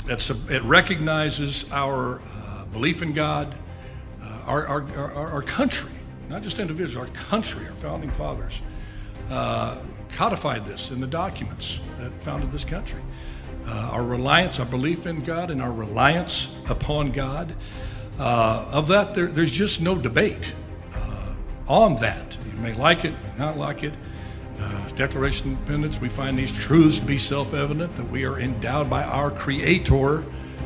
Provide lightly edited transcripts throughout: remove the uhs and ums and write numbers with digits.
It recognizes our belief in God, our country, not just individuals, our country, our founding fathers codified this in the documents that founded this country. Our reliance, our belief in God, and our reliance upon God. Of that, there's just no debate on that. You may like it, may not like it. Declaration of Independence, we find these truths to be self-evident, that we are endowed by our Creator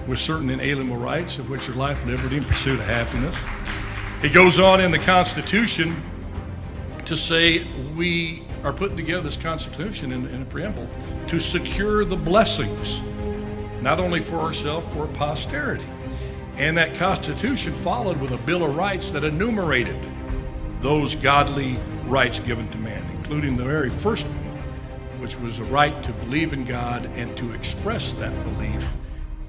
with certain inalienable rights, of which are life, liberty, and pursuit of happiness. It goes on in the Constitution to say we are putting together this Constitution in a preamble to secure the blessings, not only for ourselves, for posterity. And that Constitution followed with a Bill of Rights that enumerated those godly rights given to man, including the very first one, which was the right to believe in God and to express that belief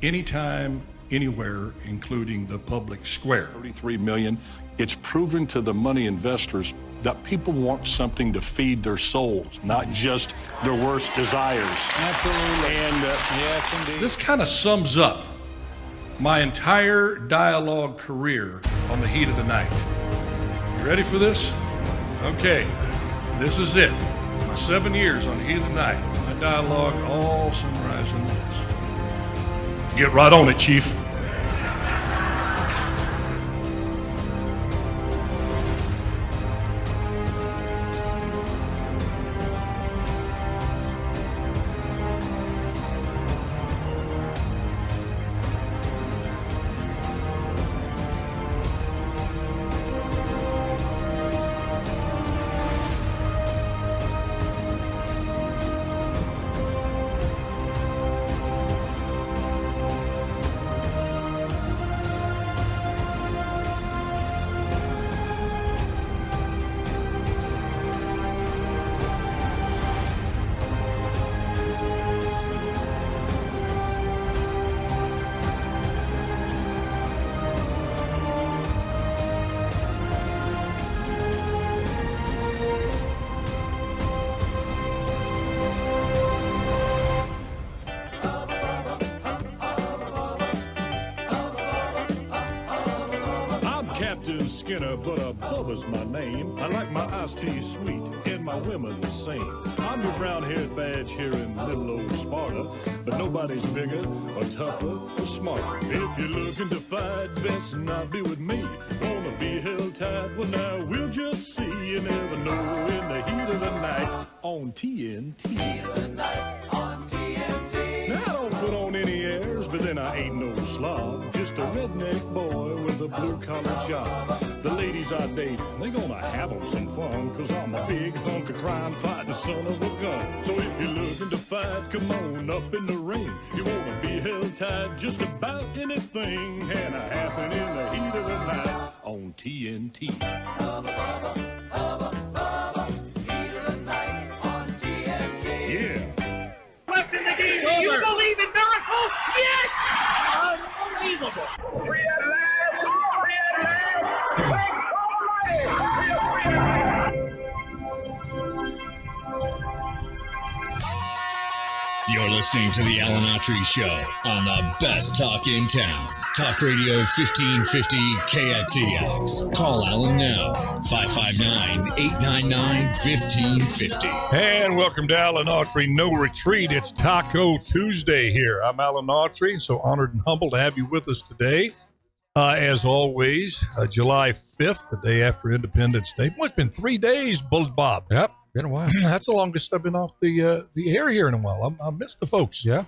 anytime, anywhere, including the public square. 33 million. It's proven to the money investors that people want something to feed their souls, not just their worst desires. Absolutely. And yes, indeed. This kind of sums up my entire dialogue career on the heat of the night. You ready for this? Okay, this is it. My 7 years on the heat of the night. My dialogue all summarized in this. Get right on it, Chief. But Bubba's my name. I like my iced tea sweet and my women the same. I'm your brown-haired badge here in little old Sparta, but nobody's bigger or tougher or smarter. If you're looking to fight, best not be with me. Wanna be held tight? Well, now we'll just see. You never know in the heat of the night on TNT. Heat of the night on TNT. Now I don't put on any airs, but then I ain't no slob. Just a redneck boy with a blue-collar job. The ladies I date, they gonna have 'em some fun, 'cause I'm a big hunk of crime fighting son of a gun. So if you're looking to fight, come on up in the ring. You wanna be held tight, just about anything can happen in the heat of the night on TNT. Hubba, hubba, hubba, hubba, heat of the night on TNT. Yeah. Left in the game. Do you believe in miracles? Yes! Unbelievable. We are live. You're listening to the Alan Autry Show on the best talk in town. Talk Radio 1550 KFTX. Call Alan now, 559-899-1550. And welcome to Alan Autry No Retreat. It's Taco Tuesday here. I'm Alan Autry, so honored and humbled to have you with us today. As always, July 5th, the day after Independence Day. Well, it's been 3 days, Bulls Bob. Yep, been a while. That's the longest I've been off the air here in a while. I missed the folks. Yeah.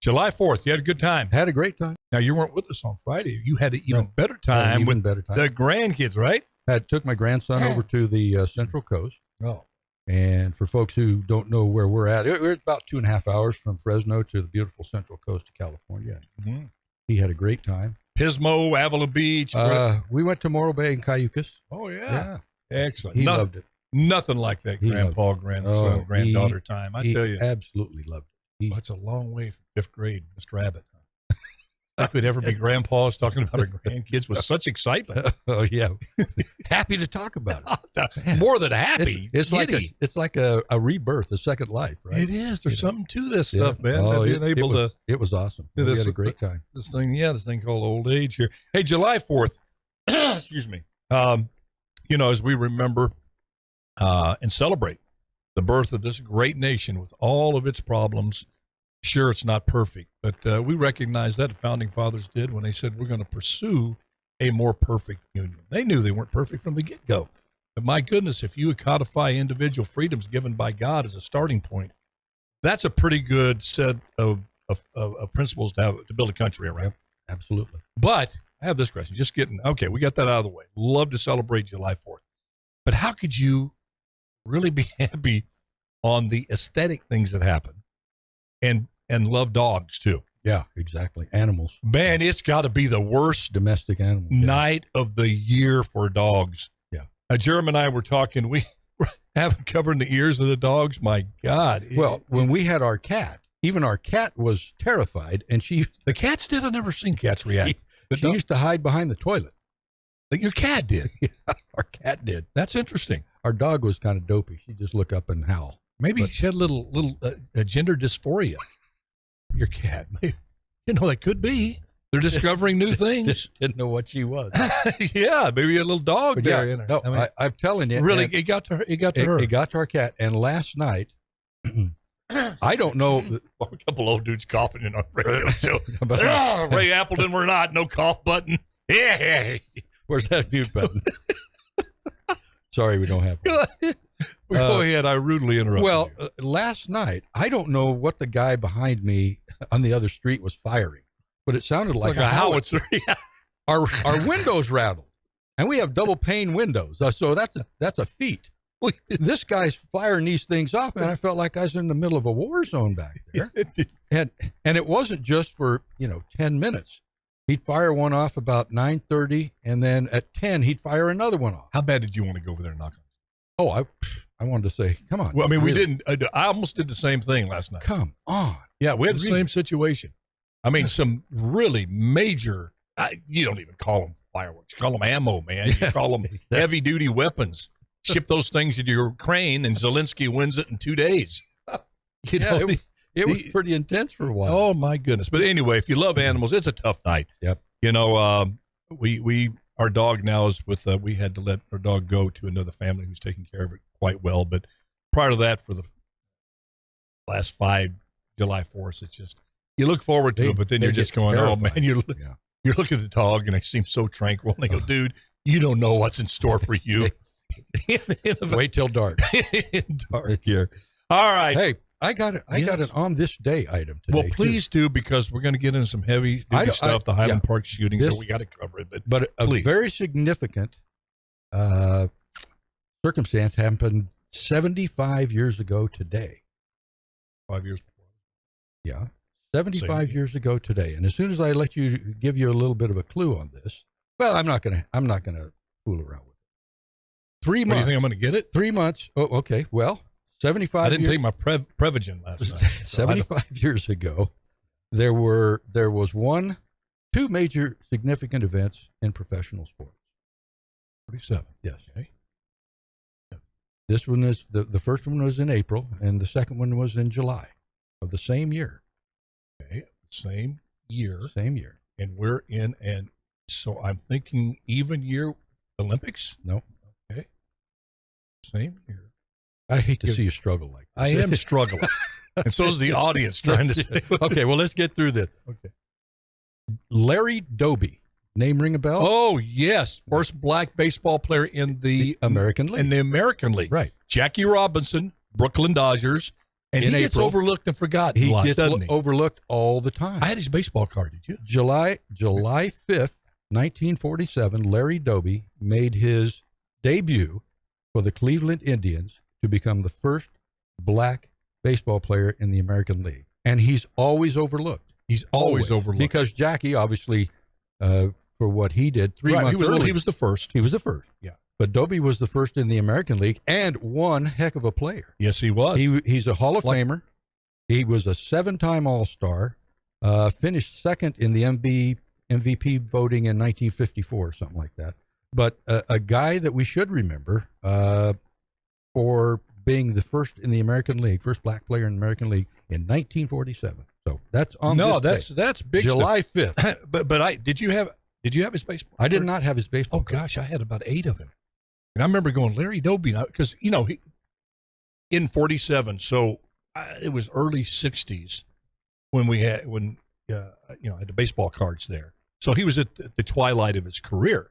July 4th, you had a good time. Had a great time. Now, you weren't with us on Friday. You had an even better time with the grandkids, right? Took my grandson over to the Central Coast. Oh. And for folks who don't know where we're at, we're about 2.5 hours from Fresno to the beautiful Central Coast of California. Mm-hmm. He had a great time. Pismo, Avila Beach. We went to Morro Bay and Cayucas. Oh, yeah. Excellent. He loved it. Nothing like that grandpa, grandson, granddaughter time. I tell you. Absolutely loved it. That's a long way from 5th grade, Mr. Abbott. Like we'd ever be grandpas talking about our grandkids with such excitement. Oh yeah, happy to talk about it. More than happy. It's like a rebirth, a second life, right? It is. There's something to this stuff, man. It was awesome. We had a great time. This thing called old age here. Hey, July 4th. Excuse me. As we remember and celebrate the birth of this great nation with all of its problems. Sure, it's not perfect, but we recognize that the founding fathers did when they said we're going to pursue a more perfect union. They knew they weren't perfect from the get-go. But my goodness, if you would codify individual freedoms given by God as a starting point, that's a pretty good set of principles to build a country around. Yep, absolutely. But I have this question. We got that out of the way. Love to celebrate July 4th. But how could you really be happy on the aesthetic things that happen and love dogs too? Yeah, exactly. Animals. Man, it's got to be the worst domestic animal night of the year for dogs. Yeah. Jeremy and I were talking. We haven't covered the ears of the dogs. My God. Well, when we had our cat, even our cat was terrified, and the cats did. I've never seen cats react. She used to hide behind the toilet. Your cat did. Yeah, our cat did. That's interesting. Our dog was kind of dopey. She'd just look up and howl. Maybe she had a little gender dysphoria. Your cat. That could be. They're discovering new things. Didn't know what she was. Yeah, maybe a little dog but there. Yeah, no, I'm telling you. Really, it got to her. It got to our cat. And last night, I don't know. A couple old dudes coughing in our radio show. Ray Appleton, we're not. No cough button. Yeah. Where's that mute button? Sorry, we don't have one. Go ahead. I rudely interrupted. Well, last night, I don't know what the guy behind me on the other street was firing, but it sounded like a howitzer. Our windows rattled, and we have double pane windows, so that's a feat. This guy's firing these things off, and I felt like I was in the middle of a war zone back there. And it wasn't just for 10 minutes. He'd fire one off about 9:30, and then at 10 he'd fire another one off. How bad did you want to go over there and knock on? Oh, I wanted to say, come on. Well, I mean, really? We didn't. I almost did the same thing last night. Come on. Yeah, we had the same situation. I mean, some really major. You don't even call them fireworks. You call them ammo, man. You call them heavy-duty weapons. Ship those things to Ukraine, and Zelensky wins it in 2 days. It was pretty intense for a while. Oh my goodness! But anyway, if you love animals, it's a tough night. Yep. Our dog now is with. We had to let our dog go to another family who's taking care of it quite well. But prior to that, for the last 5 July 4ths, it's just you look forward to it, but then you're just going, terrified. Oh man, you're looking at the dog and they seem so tranquil. And they go, dude, you don't know what's in store for you. Wait till dark. Dark here. All right. Hey. I got an on this day item today. Well, please do, because we're going to get into some heavy stuff, the Highland Park shooting, so we got to cover it. But a very significant circumstance happened 75 years ago today. 5 years before. Yeah, 75 years ago today. And as soon as I give you a little bit of a clue on this, well, I'm not gonna fool around with it. 3 months. Do you think I'm going to get it? 3 months. Oh, okay. Well. 75 I didn't take my Prevagen last night. 75 years ago, there was two major significant events in professional sports. 47. Yes. Okay. Yeah. This one is the first one was in April, and the second one was in July of the same year. Okay. Same year. Same year. And we're in, and so I'm thinking even year Olympics? No. Okay. Same year. I hate to see you struggle like this. I am struggling. And so is the audience trying to say. Okay, well, let's get through this. Okay. Larry Doby. Name ring a bell? Oh, yes. First black baseball player in the American League. In the American League. Right. Jackie Robinson, Brooklyn Dodgers. And he gets overlooked and forgotten a lot, doesn't he? Overlooked all the time. I had his baseball card, did you? July 5th, 1947, Larry Doby made his debut for the Cleveland Indians to become the first black baseball player in the American League. And he's always overlooked. He's always overlooked. Because Jackie, obviously, for what he did 3 months early. He was the first. He was the first. Yeah. But Doby was the first in the American League, and one heck of a player. Yes, he was. He's a Hall of Famer. He was a 7-time All-Star, Finished second in the MVP voting in 1954, something like that. But a guy that we should remember for being the first in the American League, first black player in the American League in 1947. So that's on this day. That's big July stuff. 5th. but did you have his baseball? I did not have his baseball. Oh gosh, I had about 8 of him. And I remember going Larry Doby because he in 47. So it was early 60s when I had the baseball cards there. So he was at the twilight of his career.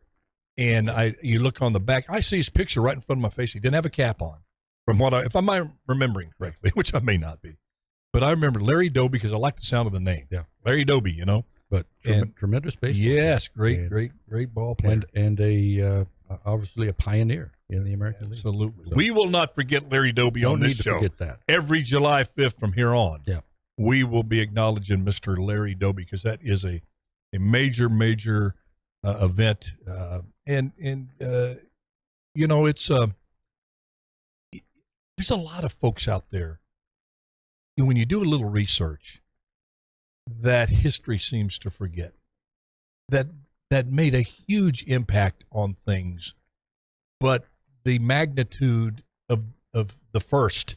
And you look on the back, I see his picture right in front of my face. He didn't have a cap on, if I'm remembering correctly, which I may not be. But I remember Larry Doby because I like the sound of the name. Yeah, Larry Doby, But tremendous baseball. Yes, great ball player. And obviously a pioneer in the American League. Absolutely. So, we will not forget Larry Doby on this show. Don't need to forget that. Every July 5th from here on, yeah, we will be acknowledging Mr. Larry Doby because that is a major event. It's there's a lot of folks out there. When you do a little research, that history seems to forget that made a huge impact on things, but the magnitude of the first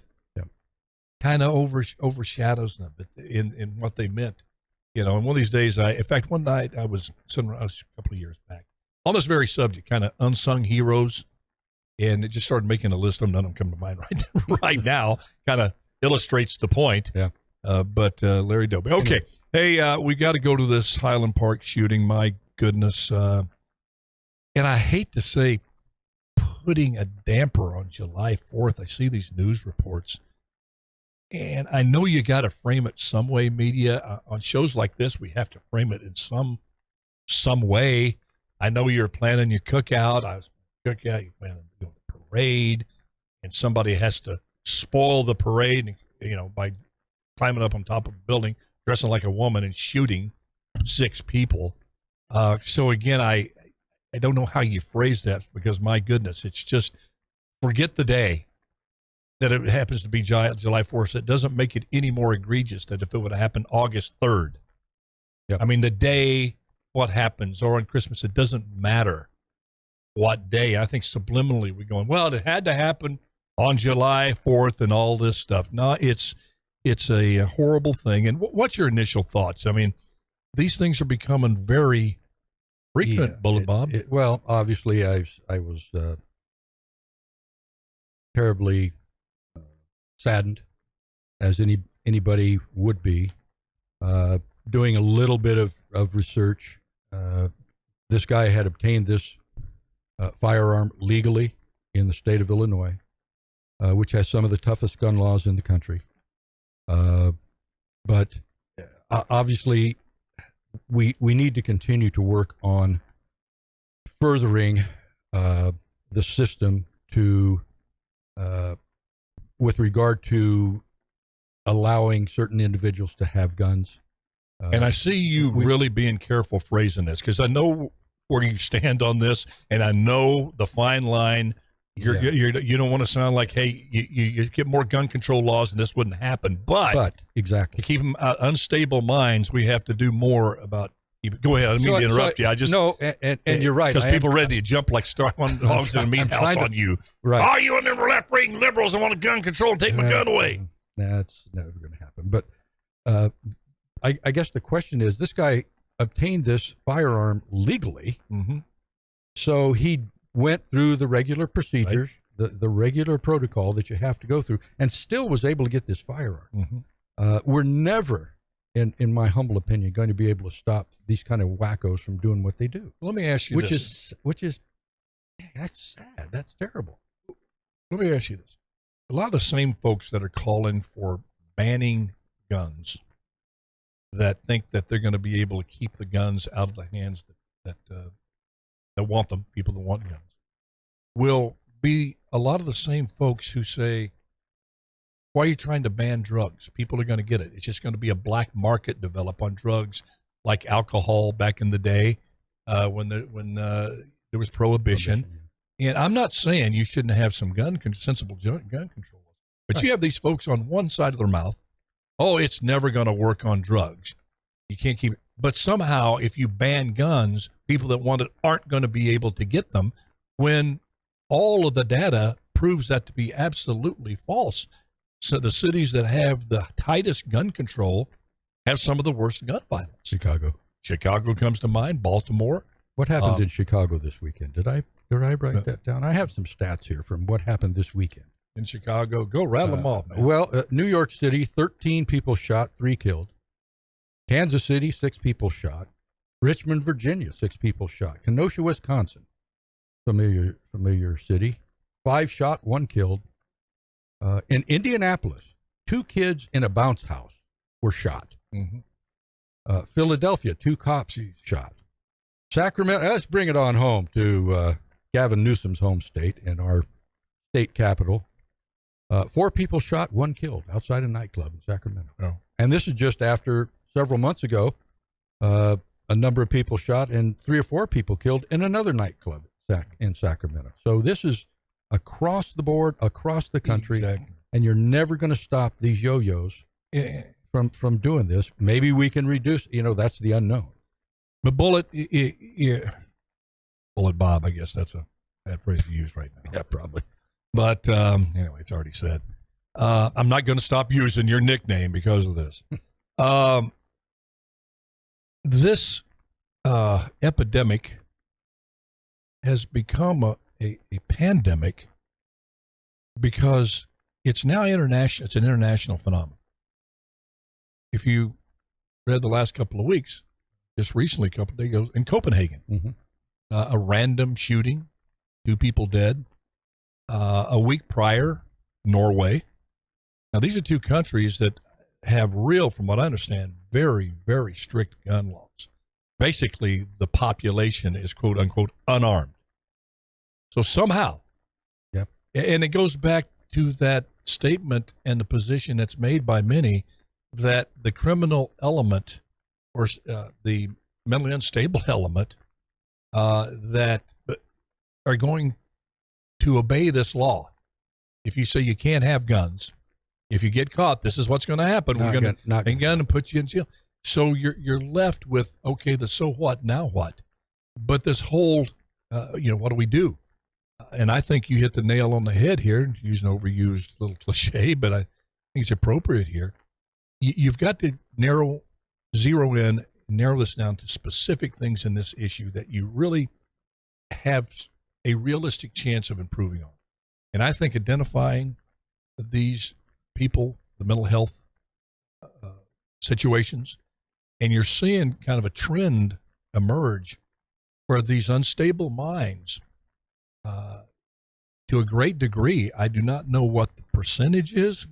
kind of overshadows them in what they meant. And one of these days, one night I was sitting around a couple of years back on this very subject, kind of unsung heroes, and it just started making a list of them. None of them come to mind right now. Kind of illustrates the point. Yeah. But Larry Doby. Okay. Hey, we got to go to this Highland Park shooting. My goodness. And I hate to say putting a damper on July 4th. I see these news reports. And I know you got to frame it some way, media. On shows like this, we have to frame it in some way. I know you're planning your cookout. You're planning to do the parade, and somebody has to spoil the parade, by climbing up on top of a building, dressing like a woman, and shooting 6 people. So again, I don't know how you phrase that because my goodness, it's just forget the day that it happens to be July 4th. It doesn't make it any more egregious than if it would have happened August 3rd. Yep. I mean, the day what happens, or on Christmas, it doesn't matter what day. I think subliminally we're going, well, it had to happen on July 4th and all this stuff. No, it's a horrible thing. And what's your initial thoughts? I mean, these things are becoming very frequent, Bullet Bob. Well, obviously, I was terribly saddened, as anybody would be, doing a little bit of research. This guy had obtained this firearm legally in the state of Illinois, which has some of the toughest gun laws in the country. But obviously, we need to continue to work on furthering the system to with regard to allowing certain individuals to have guns. And I see you really being careful phrasing this because I know where you stand on this, and I know the fine line. You don't want to sound like, hey, you get more gun control laws and this wouldn't happen. But exactly, to keep them unstable minds, we have to do more about. Go ahead. I didn't mean to interrupt you. I just and you're right because people are ready to jump like hogs in a meat house on you. Right? Oh, you and them left-wing liberals that want gun control and take my gun away. That's never going to happen. But I guess the question is, this guy obtained this firearm legally, so he went through the regular procedures, the regular protocol that you have to go through, and still was able to get this firearm. We're never, in my humble opinion, going to be able to stop these kind of wackos from doing what they do. Let me ask you this. Which is, that's sad. That's terrible. Let me ask you this. A lot of the same folks that are calling for banning guns that think that they're going to be able to keep the guns out of the hands that want them, people that want guns, will be a lot of the same folks who say, why are you trying to ban drugs? People are going to get it. It's just going to be a black market develop on drugs like alcohol back in the day when there was prohibition. And I'm not saying you shouldn't have some sensible gun control. But you have these folks on one side of their mouth, oh, it's never going to work on drugs. You can't keep it. But somehow, if you ban guns, people that want it aren't going to be able to get them when all of the data proves that to be absolutely false. So the cities that have the tightest gun control have some of the worst gun violence. Chicago comes to mind, Baltimore. What happened in Chicago this weekend? Did I write that down? I have some stats here from what happened this weekend. In Chicago, go rattle them off, man. Well, New York City, 13 people shot, 3 killed. Kansas City, 6 people shot. Richmond, Virginia, 6 people shot. Kenosha, Wisconsin, familiar city, 5 shot, 1 killed. In Indianapolis, 2 kids in a bounce house were shot. Mm-hmm. Philadelphia, 2 cops shot. Sacramento, let's bring it on home to Gavin Newsom's home state and our state capital. 4 people shot, 1 killed outside a nightclub in Sacramento. Oh. And this is just after several months ago, a number of people shot and 3 or 4 people killed in another nightclub in Sacramento. So this is across the board, across the country, and you're never going to stop these yo-yos from doing this. Maybe we can reduce, that's the unknown. But Bullet Bob, I guess that's a bad phrase to use right now. Yeah, probably. But anyway, it's already said. I'm not going to stop using your nickname because of this. This epidemic has become a pandemic because it's now international. It's an international phenomenon. If you read the last couple of weeks, just recently, a couple of days ago, in Copenhagen, a random shooting, 2 people dead. A week prior, Norway. Now, these are 2 countries that have real, from what I understand, very, very strict gun laws. Basically, the population is, quote unquote, unarmed. So somehow, and it goes back to that statement and the position that's made by many that the criminal element or the mentally unstable element that are going to obey this law. If you say you can't have guns, if you get caught, this is what's going to happen. We're going to hang gun and put you in jail. So you're left with, okay, the so what, now what? But this whole, what do we do? And I think you hit the nail on the head here, use an overused little cliche, but I think it's appropriate here. You've got to narrow this down to specific things in this issue that you really have a realistic chance of improving on. And I think identifying these people, the mental health situations, and you're seeing kind of a trend emerge where these unstable minds, to a great degree, I do not know what the percentage is,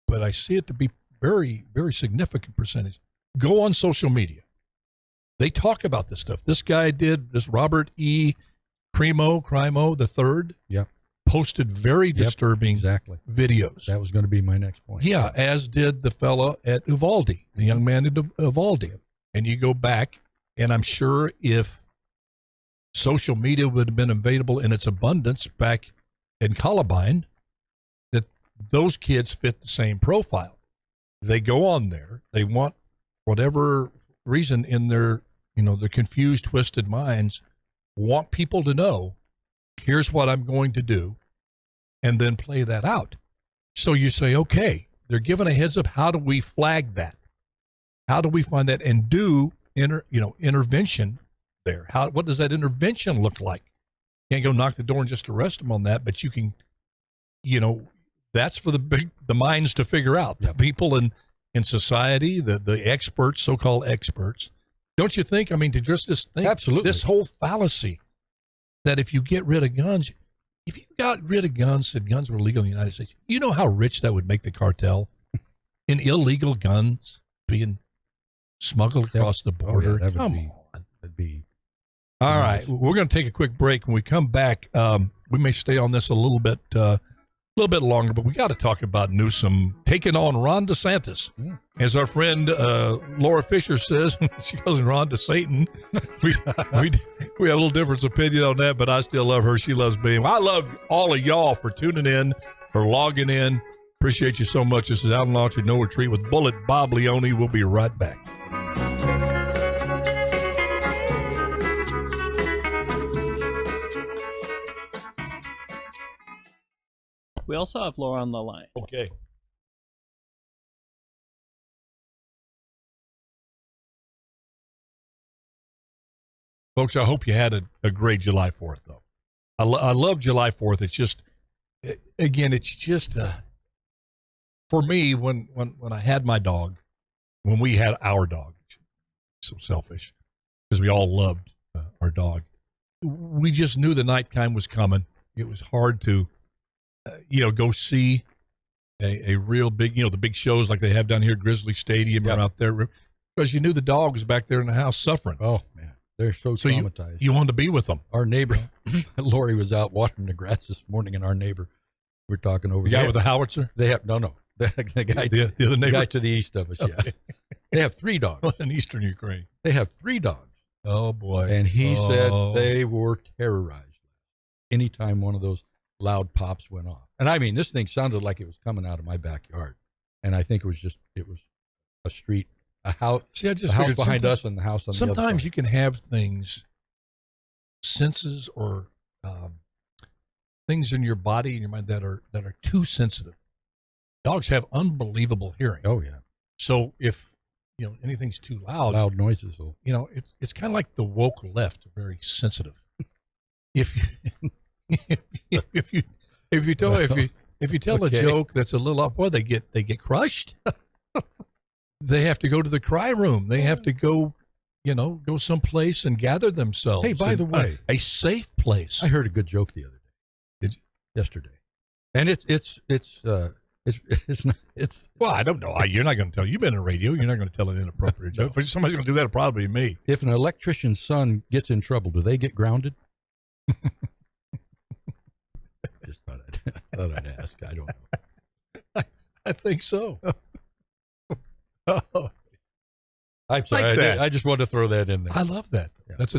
but I see it to be very, very significant percentage, go on social media. They talk about this stuff. This guy did, this Robert E. Crimo the third, posted very disturbing videos. That was going to be my next point. Yeah, as did the fellow at Uvalde, the young man at Uvalde. And you go back, and I'm sure if social media would have been available in its abundance back in Columbine, that those kids fit the same profile. They go on there. They want whatever reason in their, their confused, twisted minds, want people to know, here's what I'm going to do, and then play that out. So you say, okay, they're given a heads up. How do we flag that? How do we find that and do intervention there? What does that intervention look like? You can't go knock the door and just arrest them on that, but you can, that's for the minds to figure out. The people in society, the experts, so-called experts. Don't you think? I mean, to just this thing, absolutely, this whole fallacy that if you get rid of guns, if you got rid of guns, said guns were legal in the United States, you know how rich that would make the cartel in illegal guns being smuggled across the border. Oh, yeah, Come on. That'd be all right. We're going to take a quick break. When we come back, we may stay on this a little bit longer, but we got to talk about Newsom taking on Ron DeSantis. As our friend Laura Fisher says, she calls him Ron DeSatan. We have a little different opinion on that, but I still love her. She loves me. I love all of y'all for tuning in, for logging in. Appreciate you so much. This is Alan Autry, No Retreat with Bullet Bob Leone. We'll be right back. We also have Laura on the line. Okay. Folks, I hope you had a great July 4th, though. I love July 4th. It's just, again, it's just, for me, when I had my dog, when we had our dog, so selfish, because we all loved our dog, we just knew the nighttime was coming. It was hard to, go see a real big, the big shows like they have down here at Grizzly Stadium or out there, because you knew the dog was back there in the house suffering. Oh, man. They're so traumatized. You wanted to be with them. Our neighbor, Lori, was out watering the grass this morning, and our neighbor, we're talking over. The guy with the howitzer? They have, no. The guy, the other neighbor? The guy to the east of us, okay. They have 3 dogs. In eastern Ukraine. They have 3 dogs. Oh, boy. And he said they were terrorized anytime one of those loud pops went off. And I mean, this thing sounded like it was coming out of my backyard. And I think it was a street, a house, a house behind us and the house on the other side. Sometimes you can have things, senses or things in your body and your mind that are too sensitive. Dogs have unbelievable hearing. Oh, yeah. So if, anything's too loud noises. It's kind of like the woke left, very sensitive. If you tell a joke that's a little off, boy, they get crushed. They have to go to the cry room. They have to go someplace and gather themselves. Hey, by the way, a safe place. I heard a good joke the other day. Did you? Yesterday, and it's not. Well, I don't know. You're not going to tell. You've been in radio. You're not going to tell an inappropriate joke. If somebody's going to do that, it'll probably be me. If an electrician's son gets in trouble, do they get grounded? Just thought I'd ask. I don't know. I think so. Oh. I'm sorry. Like I just wanted to throw that in there. I love that. Yeah. That's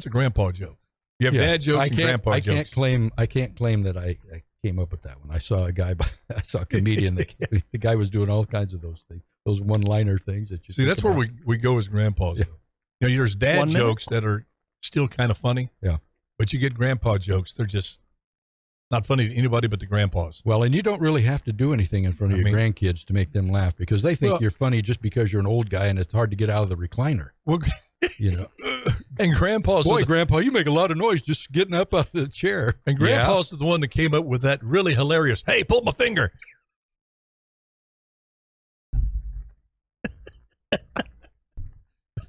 a grandpa joke. You have dad jokes and grandpa jokes. I can't claim that I came up with that one. I saw a comedian that the guy was doing all kinds of those things, those one-liner things that you see. That's where we go as grandpas. Yeah. There's dad jokes that are still kind of funny. Yeah, but you get grandpa jokes. They're just not funny to anybody but the grandpas. Well, and you don't really have to do anything in front of your grandkids to make them laugh because they think you're funny just because you're an old guy and it's hard to get out of the recliner. Well, and grandpa's Grandpa, you make a lot of noise just getting up out of the chair. And grandpa's the one that came up with that really hilarious, hey, pull my finger. It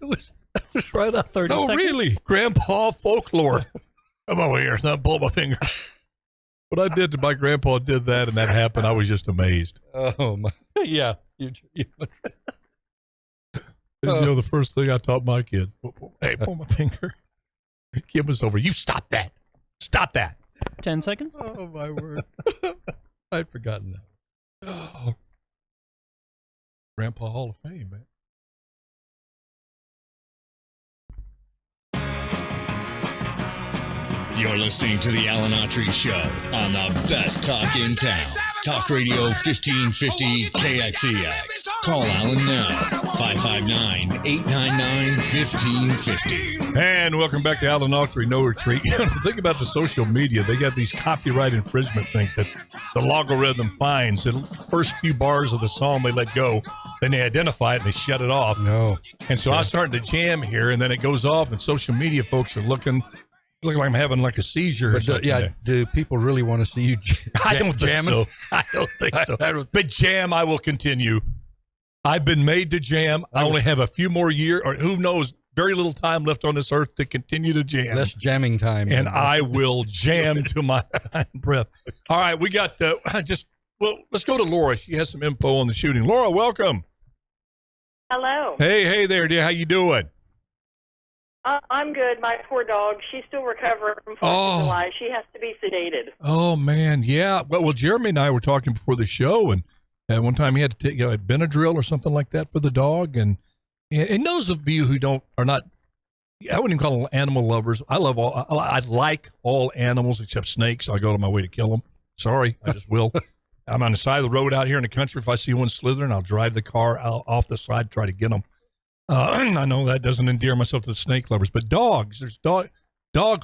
was right up 30 seconds. Really, grandpa folklore. Come over here, son, pull my finger. What I did to my grandpa did that, and that happened. I was just amazed. Oh my! Yeah, the first thing I taught my kid, hey, pull my finger. Kid was over. You stop that. Stop that. 10 seconds. Oh my word! I'd forgotten that. Oh. Grandpa Hall of Fame, man. You're listening to the Alan Autry Show on the best talk in town. Talk Radio 1550 KXEX. Call Alan now, 559-899-1550. And welcome back to Alan Autry No Retreat. Think about the social media. They got these copyright infringement things that the logarithm finds. The first few bars of the song they let go, then they identify it and they shut it off. No. And so I started to jam here, and then it goes off, and social media folks are looking like I'm having like a seizure. But, do people really want to see you I don't think so. I don't think so. But jam, I will continue. I've been made to jam. I only have a few more years, or who knows, very little time left on this earth to continue to jam. Less jamming time. And I will jam to my breath. All right, we got let's go to Laura. She has some info on the shooting. Laura, welcome. Hello. Hey there, dear. How you doing? I'm good. My poor dog. She's still recovering from 4th of July. She has to be sedated. Oh, man. Yeah. Well, Jeremy and I were talking before the show, and one time he had to take Benadryl or something like that for the dog. And those of you who are not, I wouldn't even call them animal lovers. I like all animals except snakes. I go to my way to kill them. Sorry, I just will. I'm on the side of the road out here in the country. If I see one slithering, I'll drive the car out off the side, try to get them. I know that doesn't endear myself to the snake lovers, but dogs, there's dog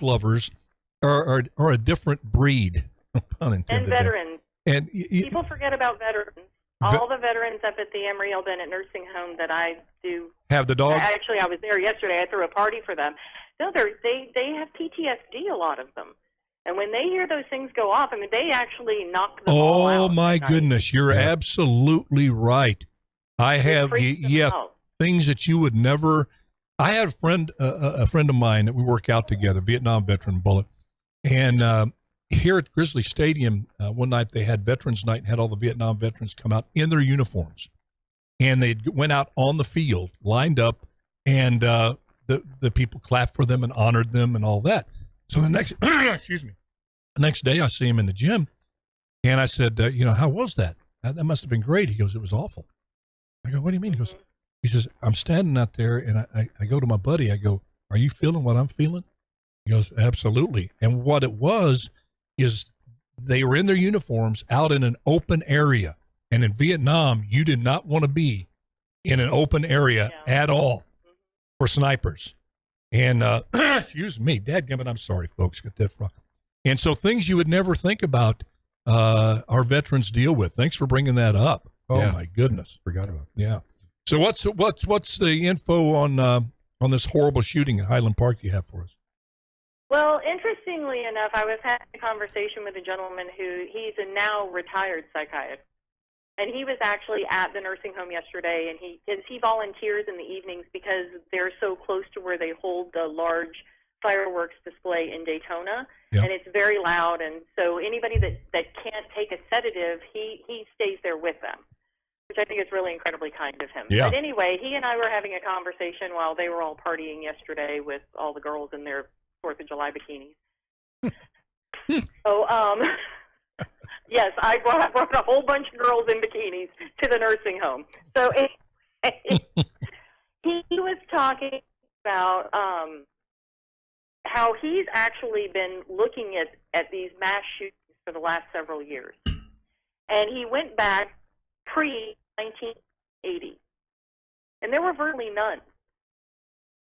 lovers are a different breed. Pun intended. And veterans. And people forget about veterans. All the veterans up at the Emery Bennett Nursing Home that I do have the dogs. Actually, I was there yesterday. I threw a party for them. No, they have PTSD. A lot of them. And when they hear those things go off, I mean, they actually knock them all out. Oh, my goodness. You're absolutely right. I have, things that you would never. I had a friend of mine that we work out together, Vietnam veteran Bullet. And here at Grizzly Stadium, one night they had Veterans Night and had all the Vietnam veterans come out in their uniforms. And they went out on the field, lined up, and the people clapped for them and honored them and all that. So the next, the next day I see him in the gym, and I said, how was that? That must have been great. He goes, it was awful. I go, what do you mean? He says, I'm standing out there, and I go to my buddy. I go, are you feeling what I'm feeling? He goes, absolutely. And what it was is they were in their uniforms out in an open area. And in Vietnam, you did not want to be in an open area at all for snipers. And, excuse me, dadgummit, I'm sorry, folks, got that wrong. And so things you would never think about our veterans deal with. Thanks for bringing that up. Oh, my goodness. Forgot about it. Yeah. So what's the info on this horrible shooting at Highland Park you have for us? Well, interestingly enough, I was having a conversation with a gentleman he's a now retired psychiatrist. And he was actually at the nursing home yesterday, and he volunteers in the evenings because they're so close to where they hold the large fireworks display in Daytona, and it's very loud. And so anybody that can't take a sedative, he stays there with them, which I think is really incredibly kind of him. Yeah. But anyway, he and I were having a conversation while they were all partying yesterday with all the girls in their 4th of July bikinis. So, yes, I brought a whole bunch of girls in bikinis to the nursing home. So he was talking about how he's actually been looking at these mass shootings for the last several years. And he went back pre-1980. And there were virtually none.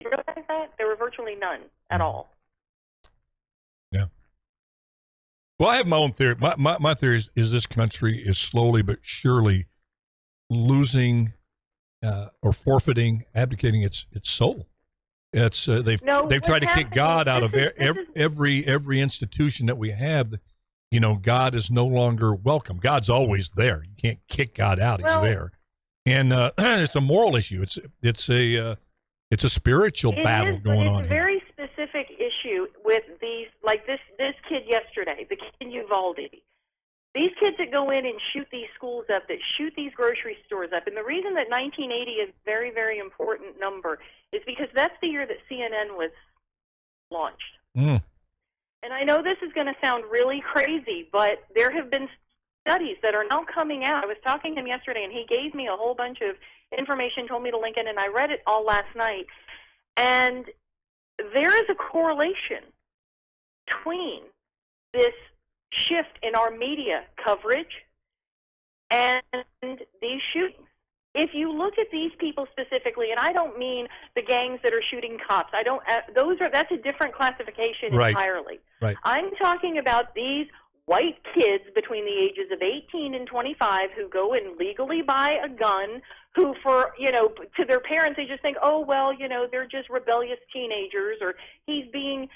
You realize that? There were virtually none at all. Yeah. Well, I have my own theory. My theory is this country is slowly but surely losing or forfeiting, abdicating its soul. It's they've tried to kick God out of every institution that we have. You know, God is no longer welcome. God's always there. You can't kick God out. He's there, and it's a moral issue. It's a spiritual battle going on. It's a very specific issue with these, like this kid yesterday, the kid in Uvalde. These kids that go in and shoot these schools up, that shoot these grocery stores up. And the reason that 1980 is a very, very important number is because that's the year that CNN was launched. Mm. And I know this is going to sound really crazy, but there have been studies that are now coming out. I was talking to him yesterday, and he gave me a whole bunch of information, told me to link it, and I read it all last night. And there is a correlation between this shift in our media coverage and these shootings. If you look at these people specifically, and I don't mean the gangs that are shooting cops. I don't. That's a different classification entirely. Right. I'm talking about these white kids between the ages of 18 and 25 who go and legally buy a gun, who to their parents, they just think, oh, well, they're just rebellious teenagers, or he's being,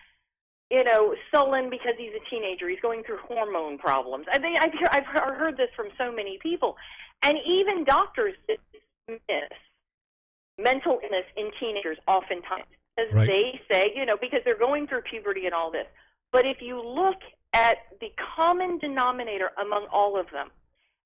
sullen because he's a teenager. He's going through hormone problems. I've heard this from so many people. And even doctors dismiss mental illness in teenagers oftentimes, as they say, because they're going through puberty and all this. But if you look at the common denominator among all of them,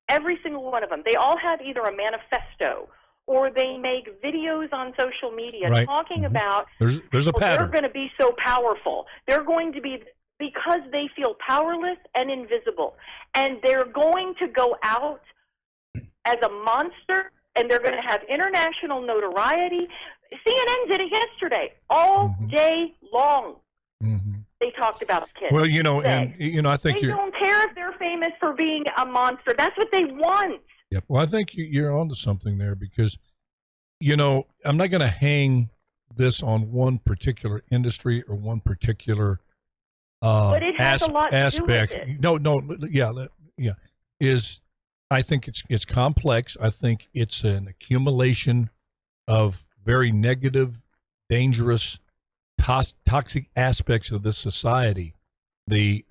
every single one of them, they all have either a manifesto or they make videos on social media talking about there's a pattern. They're going to be so powerful. They're going to be, because they feel powerless and invisible. And they're going to go out as a monster, and they're going to have international notoriety. CNN did it yesterday, all day long. Mm-hmm. They talked about kids. Well, I think they don't care if they're famous for being a monster. That's what they want. Yep. Well, I think you're onto something there because, I'm not going to hang this on one particular industry or one particular but it has a lot to aspect. do with it. No, yeah. is, I think it's complex. I think it's an accumulation of very negative, dangerous, toxic aspects of this society. The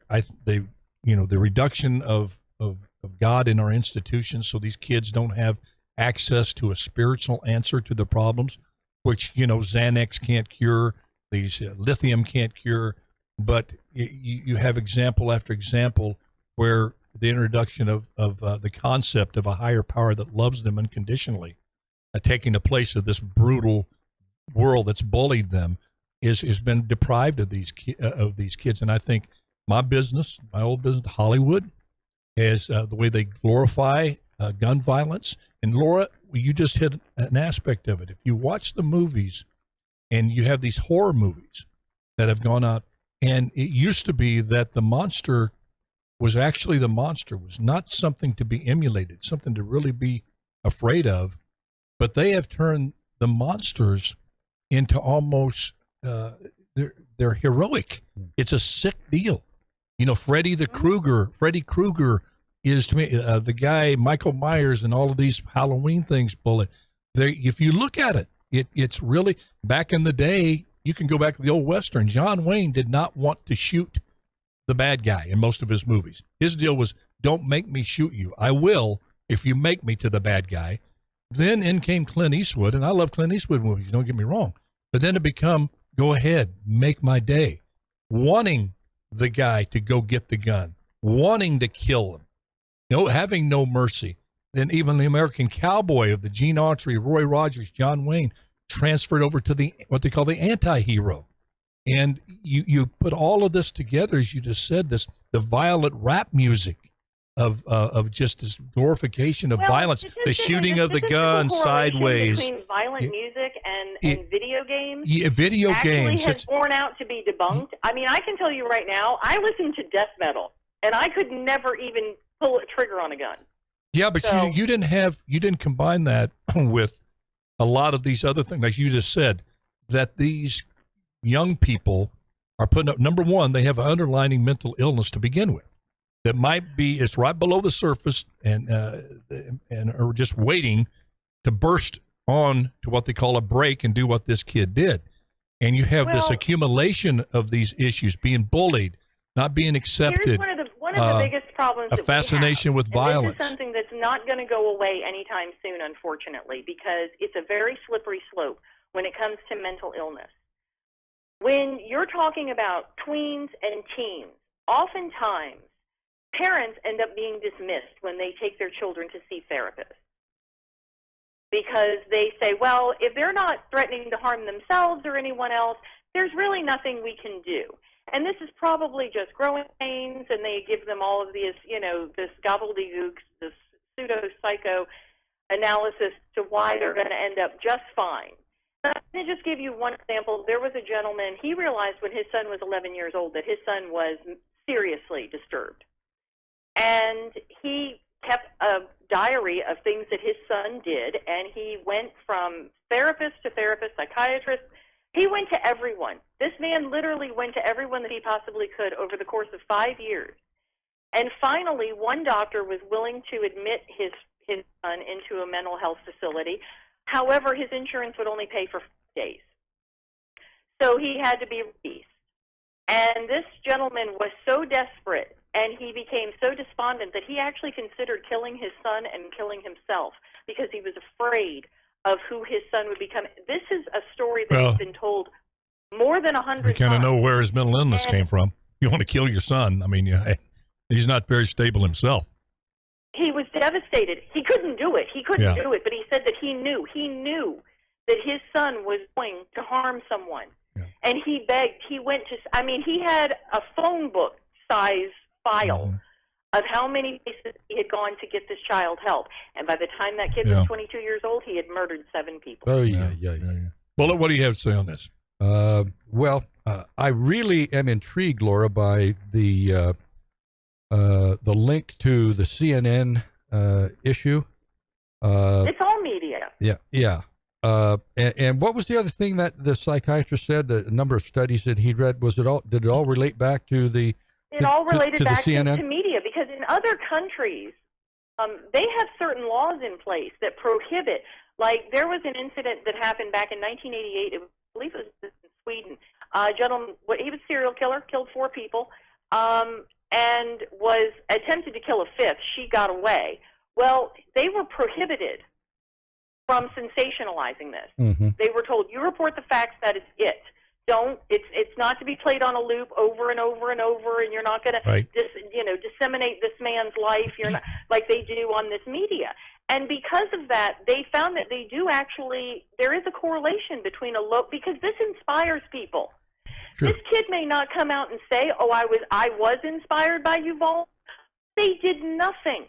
reduction of God in our institutions, so these kids don't have access to a spiritual answer to the problems, which Xanax can't cure, these lithium can't cure, but you have example after example where the introduction of the concept of a higher power that loves them unconditionally, taking the place of this brutal world that's bullied them, has been deprived of these kids. And I think my old business, Hollywood, is the way they glorify gun violence. And Laura, you just hit an aspect of it. If you watch the movies, and you have these horror movies that have gone out, and it used to be that the monster was not something to be emulated, something to really be afraid of, but they have turned the monsters into almost they're heroic. It's a sick deal. Freddy Krueger is, to me, the guy Michael Myers and all of these Halloween things. If you look at it, it's really, back in the day, you can go back to the old Western. John Wayne did not want to shoot the bad guy in most of his movies. His deal was, don't make me shoot you. I will if you make me to the bad guy. Then in came Clint Eastwood, and I love Clint Eastwood movies, don't get me wrong. But then it become, go ahead, make my day. Wanting the guy to go get the gun, wanting to kill him, having no mercy. Then even the American Cowboy of the Gene Autry, Roy Rogers, John Wayne transferred over to what they call the anti-hero. And you put all of this together, as you just said, the violent rap music of just this glorification of violence, the shooting of the gun sideways. Between violent music and video games, video games has borne out to be debunked. I mean, I can tell you right now, I listen to death metal, and I could never even pull a trigger on a gun. Yeah, but you didn't combine that with a lot of these other things, like you just said, that these young people are putting up. Number one, they have an underlying mental illness to begin with that might be, it's right below the surface and are just waiting to burst on to what they call a break and do what this kid did. And you have this accumulation of these issues, being bullied, not being accepted. Here's one of the biggest problems. A fascination with violence. This is something that's not going to go away anytime soon, unfortunately, because it's a very slippery slope when it comes to mental illness. When you're talking about tweens and teens, oftentimes parents end up being dismissed when they take their children to see therapists, because they say, well, if they're not threatening to harm themselves or anyone else, there's really nothing we can do. And this is probably just growing pains, and they give them all of these, this gobbledygook, this pseudo-psycho analysis to why they're going to end up just fine. I'm going to just give you one example. There was a gentleman, he realized when his son was 11 years old that his son was seriously disturbed. And he kept a diary of things that his son did, and he went from therapist to therapist, psychiatrist. He went to everyone. This man literally went to everyone that he possibly could over the course of 5 years. And finally, one doctor was willing to admit his son into a mental health facility. However, his insurance would only pay for 5 days. So he had to be released. And this gentleman was so desperate, and he became so despondent that he actually considered killing his son and killing himself because he was afraid of who his son would become. This is a story that has been told more than 100 times. We kind of know where his mental illness came from. You want to kill your son. I mean, he's not very stable himself. He was devastated. He couldn't do it. He couldn't do it, but he said that he knew that his son was going to harm someone. Yeah. And he begged. He went to, he had a phone book size file of how many places he had gone to get this child help. And by the time that kid was 22 years old, he had murdered 7 people. Oh, yeah. Well, what do you have to say on this? I really am intrigued, Laura, by the link to the CNN issue. It's all media. Yeah. And what was the other thing that the psychiatrist said? The number of studies that he'd read, did it all relate back to the? It all related back to CNN? To media, because in other countries, they have certain laws in place that prohibit. Like, there was an incident that happened back in 1988. I believe it was in Sweden. A gentleman, he was a serial killer, killed 4 people, and was attempted to kill a 5th. She got away. Well, they were prohibited from sensationalizing this. Mm-hmm. They were told, you report the facts, that is it. Don't, it's not to be played on a loop over and over and over, and you're not going to disseminate this man's life. You're not, like they do on this media. And because of that, they found that they do actually, there is a correlation between because this inspires people. Sure. This kid may not come out and say, oh, I was inspired by Yuval. They did nothing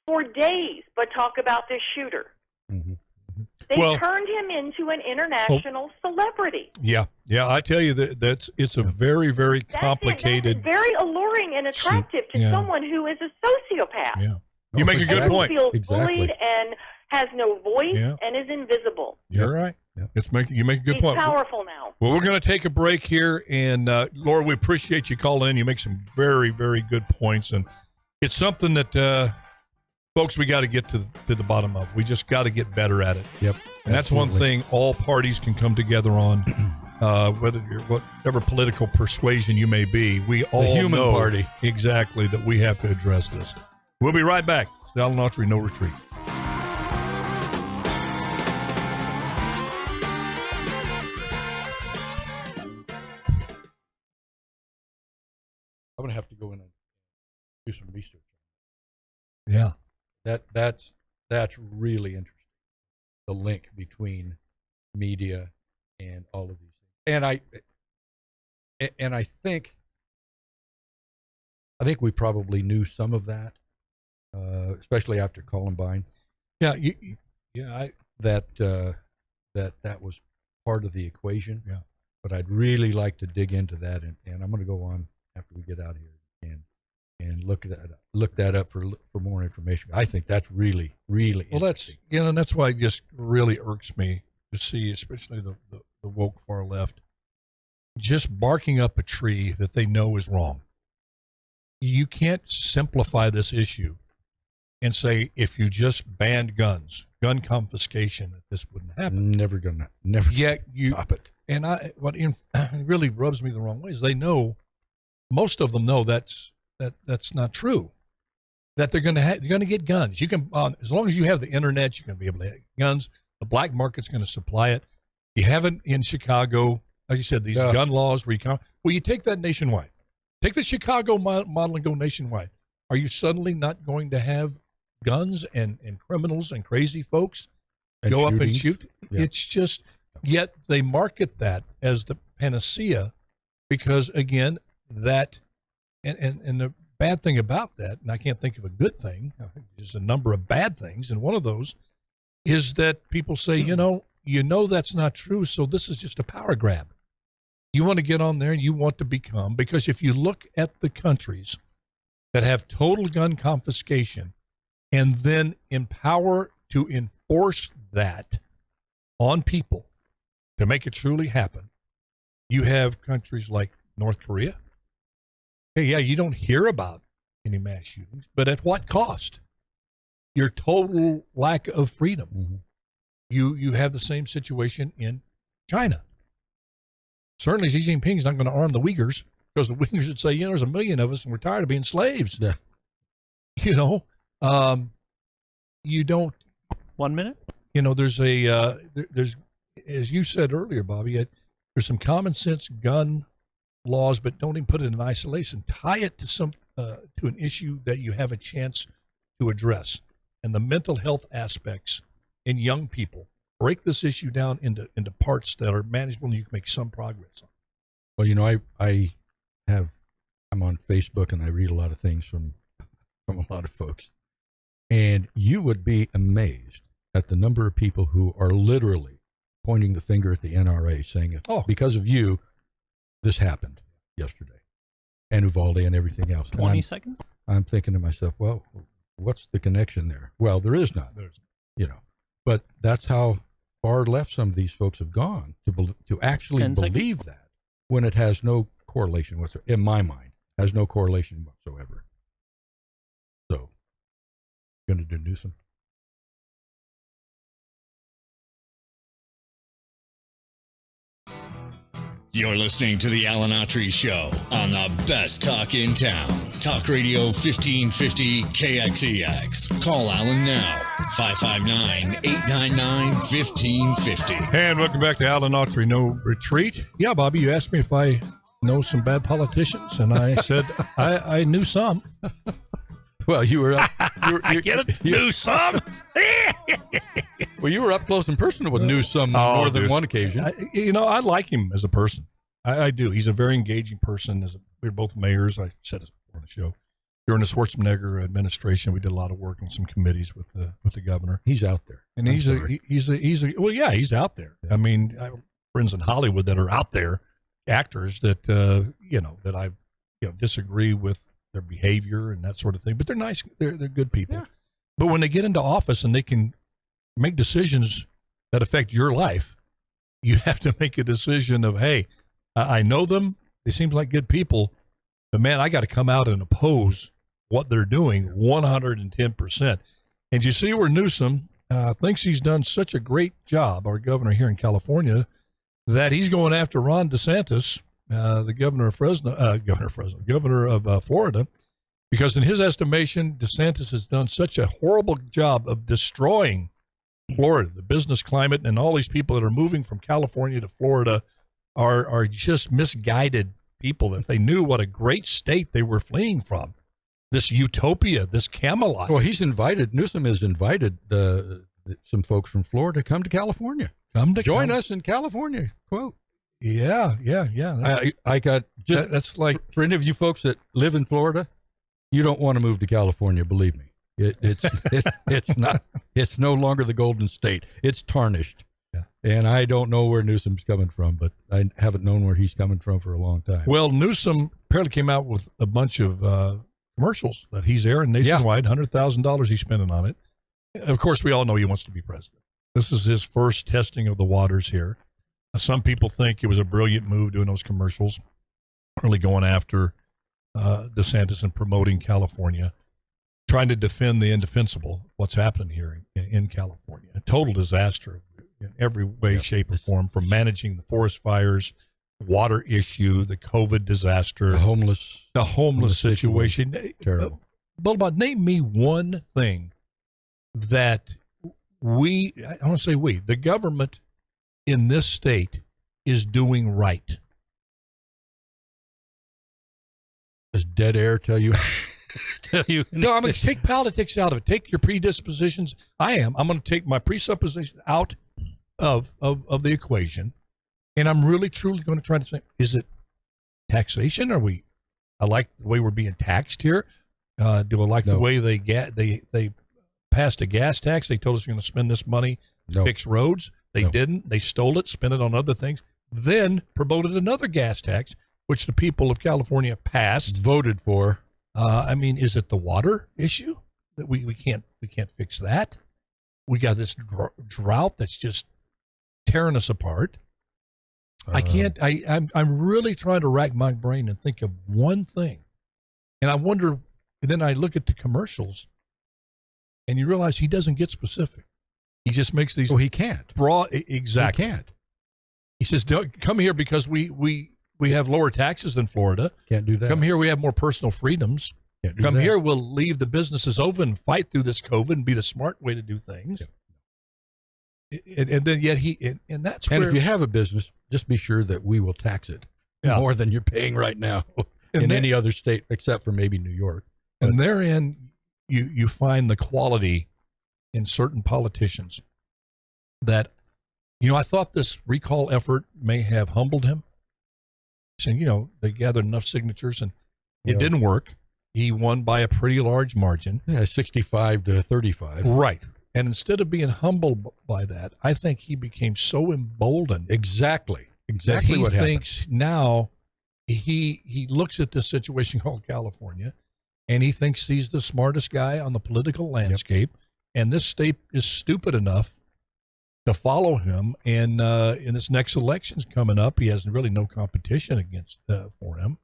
for days but talk about this shooter. Mm-hmm. They turned him into an international celebrity. Yeah. I tell you it's a very, very complicated. That's very alluring and attractive to someone who is a sociopath. Yeah, you make a good point. Who feels bullied and has no voice and is invisible. You're right. Yeah. You make a good point. He's powerful now. Well, we're going to take a break here, and Laura, we appreciate you calling in. You make some very, very good points, and it's something that. Folks, we got to get to the bottom of. We just got to get better at it. Yep. And that's one thing all parties can come together on, whether you're whatever political persuasion you may be. We all know party. Exactly that we have to address this. We'll be right back. It's the Alan Autry, No Retreat. I'm going to have to go in and do some research. Yeah. That's really interesting. The link between media and all of these things. And I think we probably knew some of that, especially after Columbine. Yeah, that was part of the equation. Yeah. But I'd really like to dig into that, and I'm going to go on after we get out of here and look that up for more information. I think that's really, really interesting. That's why it just really irks me to see, especially the woke far left, just barking up a tree that they know is wrong. You can't simplify this issue and say if you just banned gun confiscation, that this wouldn't happen. Never Yet you stop it. And what really rubs me the wrong way is they know, most of them know that's not true. That you're going to get guns. You can, as long as you have the internet, you're going to be able to get guns. The black market's going to supply it. You haven't in Chicago, like you said, these gun laws. You take that nationwide. Take the Chicago model and go nationwide. Are you suddenly not going to have guns and criminals and crazy folks go up and shoot? Yeah. It's just, yet they market that as the panacea because, again, that, and the bad thing about that, and I can't think of a good thing, there's a number of bad things, and one of those is that people say, you know that's not true, so this is just a power grab. You want to get on there and you want to become, because if you look at the countries that have total gun confiscation and then empower to enforce that on people to make it truly happen, you have countries like North Korea. Hey, yeah, you don't hear about any mass shootings, but at what cost? Your total lack of freedom. Mm-hmm. You have the same situation in China. Certainly Xi Jinping's not going to arm the Uyghurs because the Uyghurs would say, there's 1 million of us and we're tired of being slaves. Yeah. You don't. 1 minute? There's there's, as you said earlier, Bobby, there's some common sense gun laws, but don't even put it in isolation. Tie it to to an issue that you have a chance to address, and the mental health aspects in young people. Break this issue down into parts that are manageable, and you can make some progress. Well, I'm on Facebook and I read a lot of things from a lot of folks, and you would be amazed at the number of people who are literally pointing the finger at the NRA, saying, because of you, this happened yesterday, and Uvalde and everything else. 20 seconds? I'm thinking to myself, well, what's the connection there? Well, there is none, but that's how far left some of these folks have gone to actually believe that, when it has no correlation whatsoever, in my mind, has no correlation whatsoever. So Going to do Newsom. You're listening to the Alan Autry Show on the best talk in town. Talk Radio 1550 KXEX. Call Alan now, 559-899-1550. And welcome back to Alan Autry No Retreat. Yeah, Bobby, you asked me if I know some bad politicians, and I said I knew some. Well, you were up. I get it? Knew some? Well, you were up close and personal with Newsom on more than one occasion. I like him as a person. I do. He's a very engaging person. We're both mayors. I said this before on the show. During the Schwarzenegger administration, we did a lot of work on some committees with the governor. He's out there, and he's out there. I mean, I have friends in Hollywood that are out there, actors that that I disagree with their behavior and that sort of thing. But they're nice. They're good people. Yeah. But when they get into office and they can make decisions that affect your life, you have to make a decision of, hey, I know them. They seem like good people, but man, I got to come out and oppose what they're doing 110%. And you see where Newsom thinks he's done such a great job, our governor here in California, that he's going after Ron DeSantis, the governor of Florida, because in his estimation, DeSantis has done such a horrible job of destroying Florida, the business climate, and all these people that are moving from California to Florida are just misguided people. If they knew what a great state they were fleeing from, this utopia, this Camelot. Well, Newsom has invited some folks from Florida to come to California. Join us in California, quote. Yeah. I got just, that's like, for any of you folks that live in Florida, you don't want to move to California, believe me. It's no longer the Golden State. It's tarnished. Yeah. And I don't know where Newsom's coming from, but I haven't known where he's coming from for a long time. Well, Newsom apparently came out with a bunch of commercials that he's airing nationwide, $100,000 he's spending on it. Of course, we all know he wants to be president. This is his first testing of the waters here. Some people think it was a brilliant move doing those commercials, really going after DeSantis and promoting California, trying to defend the indefensible, what's happening here in California. A total disaster in every way, shape, or form, from managing the forest fires, water issue, the COVID disaster, the homeless situation. Terrible. But name me one thing that the government in this state is doing right. Does dead air tell you? No, I'm going to take politics out of it. Take your predispositions. I'm going to take my presuppositions out of the equation, and I'm really truly going to try to think: is it taxation? I like the way we're being taxed here. Do I like the way they passed a gas tax? They told us we're going to spend this money to fix roads. They didn't. They stole it, spent it on other things. Then promoted another gas tax, which the people of California passed, voted for. Is it the water issue that we can't fix that? We got this drought that's just tearing us apart. I'm really trying to rack my brain and think of one thing, and I wonder. Then I look at the commercials, and you realize he doesn't get specific. He just makes these. Oh, he can't. Broad, exactly. He can't. He says, "Don't come here because we have lower taxes than Florida. Can't do that. Come here, we have more personal freedoms. Come here, we'll leave the businesses open and fight through this COVID and be the smart way to do things." Yeah. And then yet that's and where, if you have a business, just be sure that we will tax it more than you're paying right now in any other state except for maybe New York. And therein, you find the quality in certain politicians that, I thought this recall effort may have humbled him. Saying, they gathered enough signatures and it didn't work. He won by a pretty large margin. Yeah, 65 to 35. Right. And instead of being humbled by that, I think he became so emboldened. Exactly that he what thinks happened. Now he looks at this situation called California, and he thinks he's the smartest guy on the political landscape. Yep. And this state is stupid enough to follow him. And in this next election's coming up, he has really no competition for him.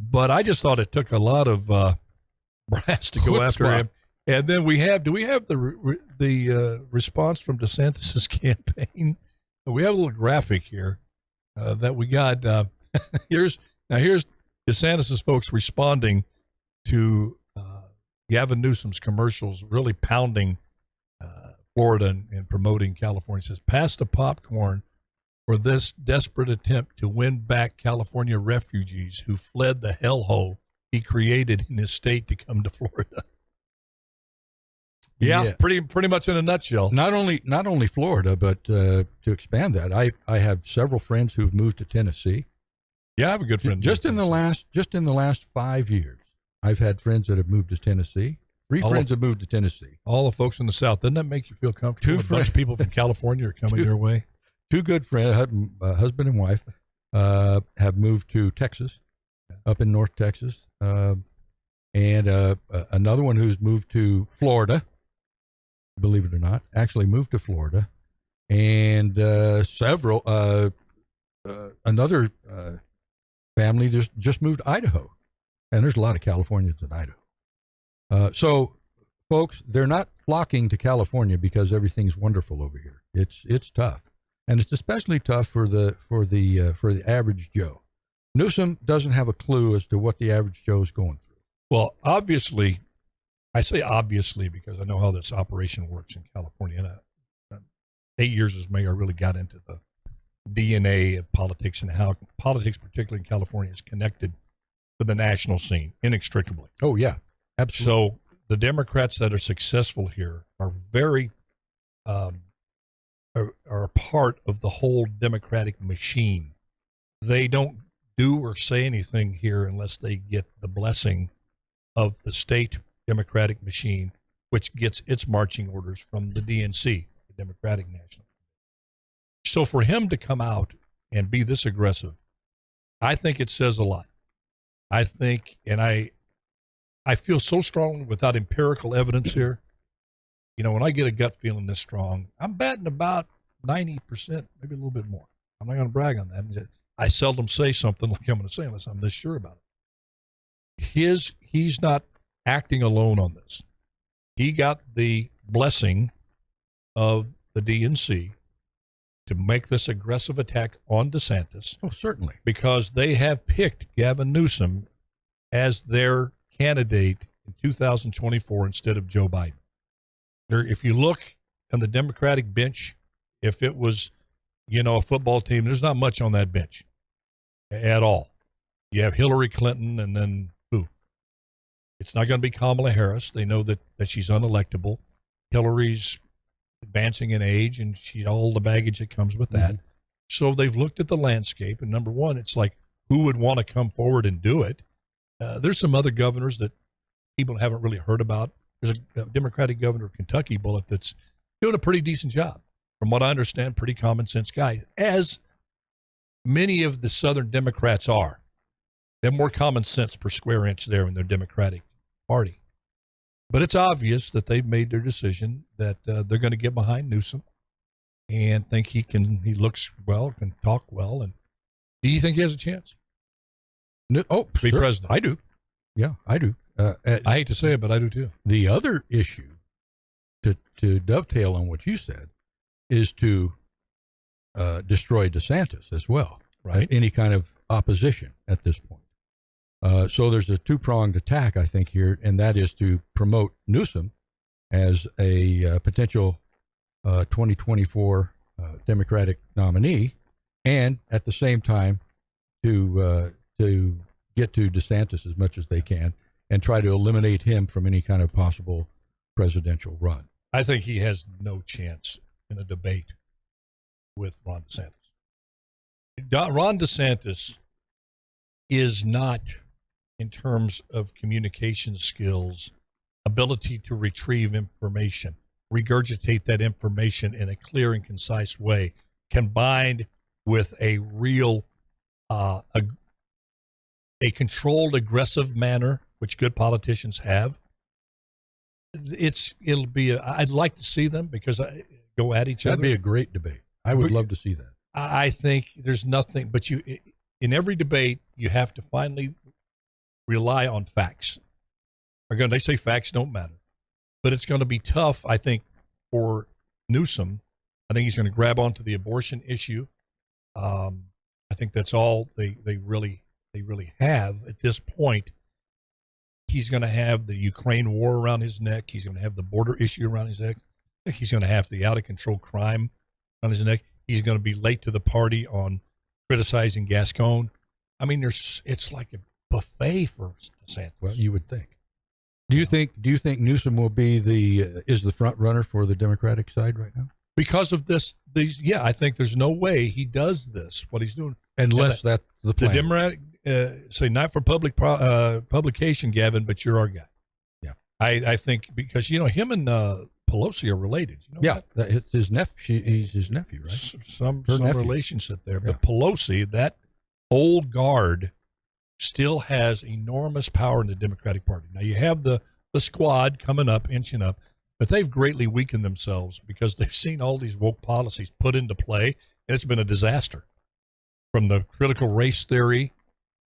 But I just thought it took a lot of brass to go after him. And then do we have the response from DeSantis' campaign? We have a little graphic here that we got. Here's DeSantis' folks responding to Gavin Newsom's commercials, really pounding Florida and promoting California. It says, pass the popcorn for this desperate attempt to win back California refugees who fled the hellhole he created in his state to come to Florida. Yeah, pretty much in a nutshell. Not only Florida, but to expand that, I have several friends who've moved to Tennessee. Yeah, I have a good friend. Just in the last 5 years, I've had friends that have moved to Tennessee. Three friends have moved to Tennessee. All the folks in the South. Doesn't that make you feel comfortable? A bunch of people from California are coming your way. Two good friends, husband and wife, have moved to Texas, up in North Texas, and another one who's moved to Florida. Believe it or not, actually moved to Florida, and several another family just moved to Idaho, and there's a lot of Californians in Idaho. So, folks, they're not flocking to California because everything's wonderful over here. It's tough, and it's especially tough for the average Joe. Newsom doesn't have a clue as to what the average Joe is going through. Well, obviously, I say obviously because I know how this operation works in California. And 8 years as mayor, I really got into the DNA of politics and how politics, particularly in California, is connected to the national scene inextricably. Oh, yeah. Absolutely. So the Democrats that are successful here are very are a part of the whole Democratic machine. They don't do or say anything here unless they get the blessing of the state Democratic machine, which gets its marching orders from the DNC, the Democratic National. So for him to come out and be this aggressive, I think it says a lot. I think, and I feel so strongly without empirical evidence here. You know, when I get a gut feeling this strong, I'm batting about 90%, maybe a little bit more. I'm not going to brag on that. I seldom say something like I'm going to say unless I'm this sure about it. He's not acting alone on this. He got the blessing of the DNC to make this aggressive attack on DeSantis. Oh, certainly. Because they have picked Gavin Newsom as their candidate in 2024 instead of Joe Biden. If you look on the Democratic bench, if it was, a football team, there's not much on that bench at all. You have Hillary Clinton and then who? It's not going to be Kamala Harris. They know that she's unelectable. Hillary's advancing in age and all the baggage that comes with that. Mm-hmm. So they've looked at the landscape, and number one, it's like, who would want to come forward and do it? There's some other governors that people haven't really heard about. There's a Democratic governor of Kentucky, Bullitt, that's doing a pretty decent job. From what I understand, pretty common sense guy, as many of the Southern Democrats are. They have more common sense per square inch there in their Democratic Party. But it's obvious that they've made their decision that they're going to get behind Newsom and think he looks well, can talk well. And do you think he has a chance? No, to be president? I do. Yeah, I do. I hate to say it, but I do too. The other issue, to dovetail on what you said, is to destroy DeSantis as well. Right. Any kind of opposition at this point. So there's a two-pronged attack, I think, here, and that is to promote Newsom as a potential 2024 Democratic nominee, and at the same time to get to DeSantis as much as they can and try to eliminate him from any kind of possible presidential run. I think he has no chance in a debate with Ron DeSantis. Ron DeSantis is not, in terms of communication skills, ability to retrieve information, regurgitate that information in a clear and concise way, combined with a real, a controlled, aggressive manner, which good politicians have. I'd like to see them because go at each other. That'd be a great debate. I would love to see that. I think there's nothing, but in every debate, you have to finally rely on facts. They say facts don't matter, but it's going to be tough, I think, for Newsom. I think he's going to grab onto the abortion issue. I think that's all they really have at this point. He's going to have the Ukraine war around his neck. He's going to have the border issue around his neck. I think he's going to have the out-of-control crime on his neck. He's going to be late to the party on criticizing Gascon. I mean, it's like a buffet for DeSantis. Well, you would think. Do you think Newsom will be is the front runner for the Democratic side right now? Because of I think there's no way he does this, what he's doing. Unless that's the plan. The Democratic, say not for publication, Gavin, but you're our guy. Yeah. I think because, him and Pelosi are related. You know it's his nephew. He's his nephew, right? Some nephew. relationship there. Yeah. But Pelosi, that old guard, still has enormous power in the Democratic Party. Now, you have the squad coming up, inching up, but they've greatly weakened themselves because they've seen all these woke policies put into play, and it's been a disaster. From the critical race theory,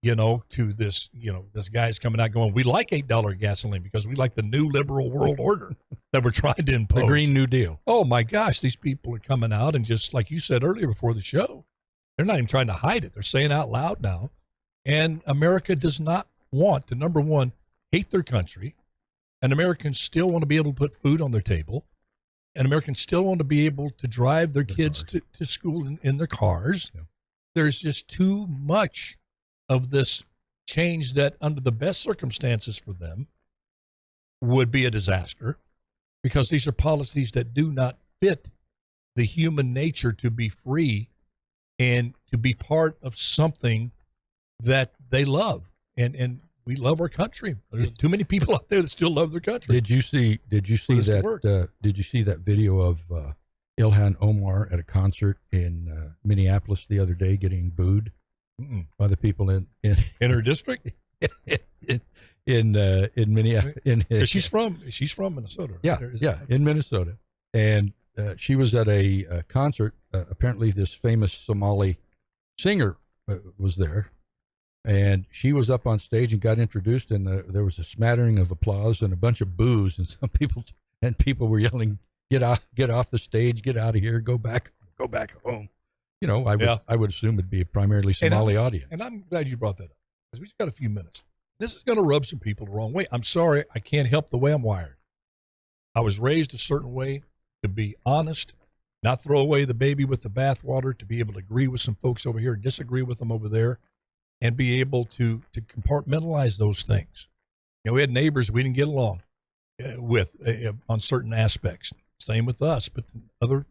to this, this guy's coming out going, we like $8 gasoline because we like the new liberal world order that we're trying to impose. The Green New Deal. Oh, my gosh, these people are coming out and just like you said earlier before the show, they're not even trying to hide it. They're saying out loud now. And America does not want to, number one, hate their country. And Americans still want to be able to put food on their table. And Americans still want to be able to drive their kids to school in their cars. Yeah. There's just too much of this change that under the best circumstances for them would be a disaster, because these are policies that do not fit the human nature to be free and to be part of something that they love. And we love our country. There's too many people out there that still love their country. Did you see that did you see that video of Ilhan Omar at a concert in Minneapolis the other day getting booed by the people in her district? in Minneapolis. She's from Minnesota. Right? In Minnesota. And she was at a concert. Apparently this famous Somali singer was there. And she was up on stage and got introduced, and there was a smattering of applause and a bunch of boos, and people were yelling, get off the stage, get out of here, go back home. I would assume it'd be a primarily Somali audience. And I'm glad you brought that up, because we just got a few minutes. This is going to rub some people the wrong way. I'm sorry, I can't help the way I'm wired. I was raised a certain way, to be honest, not throw away the baby with the bathwater, to be able to agree with some folks over here, disagree with them over there, and be able to compartmentalize those things. We had neighbors we didn't get along with on certain aspects. Same with us, but other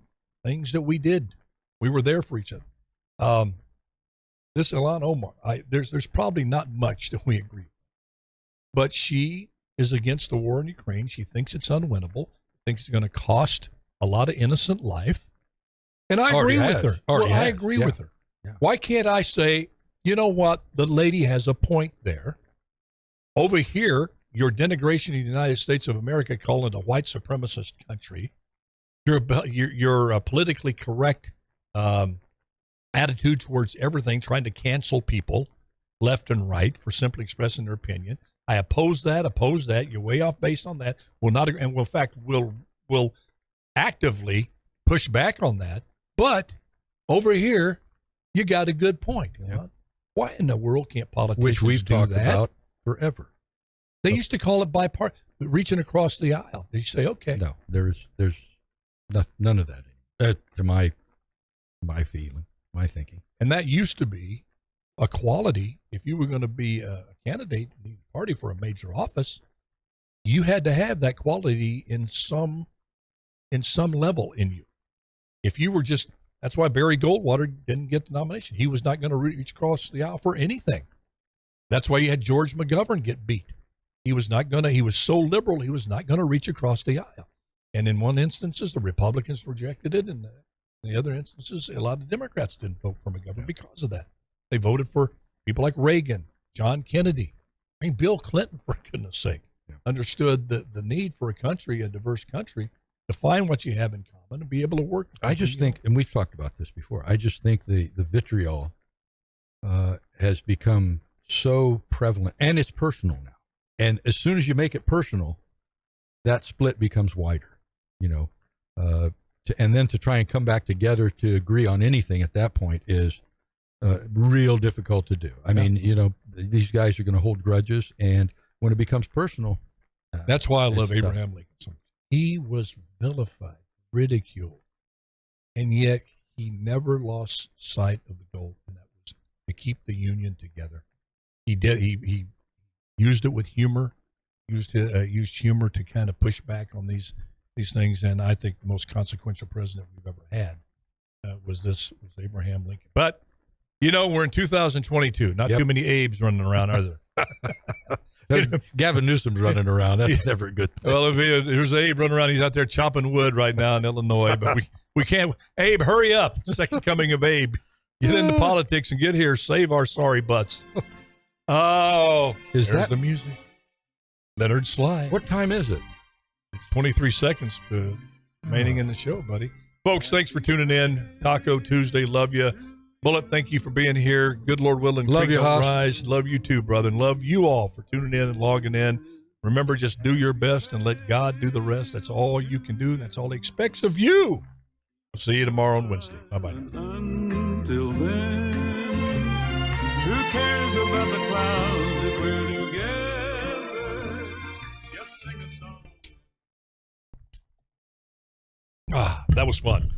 things that we did, we were there for each other. This Ilhan Omar, there's probably not much that we agree with, but she is against the war in Ukraine. She thinks it's unwinnable, thinks it's going to cost a lot of innocent life, and I agree with her. I agree with her. Yeah. Why can't I say, you know what? The lady has a point there. Over here, your denigration of the United States of America, calling it a white supremacist country, your politically correct attitude towards everything, trying to cancel people left and right for simply expressing their opinion. I oppose that. You're way off base on that. We'll not, and in fact, we'll actively push back on that. But over here, you got a good point. Why in the world can't politicians which we've do talked that? About forever? They used to call it bipartisan, reaching across the aisle. They say, okay. No, there's none of that to my feeling, my thinking. And that used to be a quality. If you were going to be a candidate in the party for a major office, you had to have that quality in some level in you. If you were just, that's why Barry Goldwater didn't get the nomination. He was not going to reach across the aisle for anything. That's why you had George McGovern get beat. He was so liberal, he was not going to reach across the aisle. And in one instances, the Republicans rejected it. And in the other instances, a lot of Democrats didn't vote for McGovern because of that. They voted for people like Reagan, John Kennedy. I mean, Bill Clinton, for goodness sake, understood the need for a diverse country, to find what you have in common and be able to work. I just think, and we've talked about this before, I just think the vitriol has become so prevalent, and it's personal now. And as soon as you make it personal, that split becomes wider, and then to try and come back together to agree on anything at that point is real difficult to do. I mean, these guys are going to hold grudges, and when it becomes personal, that's why I love tough. Abraham Lincoln so much. He was vilified, ridiculed, and yet he never lost sight of the goal, and that was to keep the Union together. He did. He used it with humor, used humor to kind of push back on these things, and I think the most consequential president we've ever had was Abraham Lincoln. But we're in 2022. Not too many Abes running around, are there? Gavin Newsom's running around. That's never a good thing. Well, if there's Abe running around, he's out there chopping wood right now in Illinois. But we can't. Abe, hurry up! Second coming of Abe. Get into politics and get here. Save our sorry butts. Oh, there's the music. Leonard Slide. What time is it? It's 23 seconds remaining in the show, buddy. Folks, thanks for tuning in. Taco Tuesday. Love you. Bullet, thank you for being here. Good Lord willing. Love you, Hoss. Rise. Love you too, brother. And love you all for tuning in and logging in. Remember, just do your best and let God do the rest. That's all you can do. That's all He expects of you. We'll see you tomorrow on Wednesday. Bye-bye. Until then, who cares about the clouds if we're together? Just sing a song. That was fun.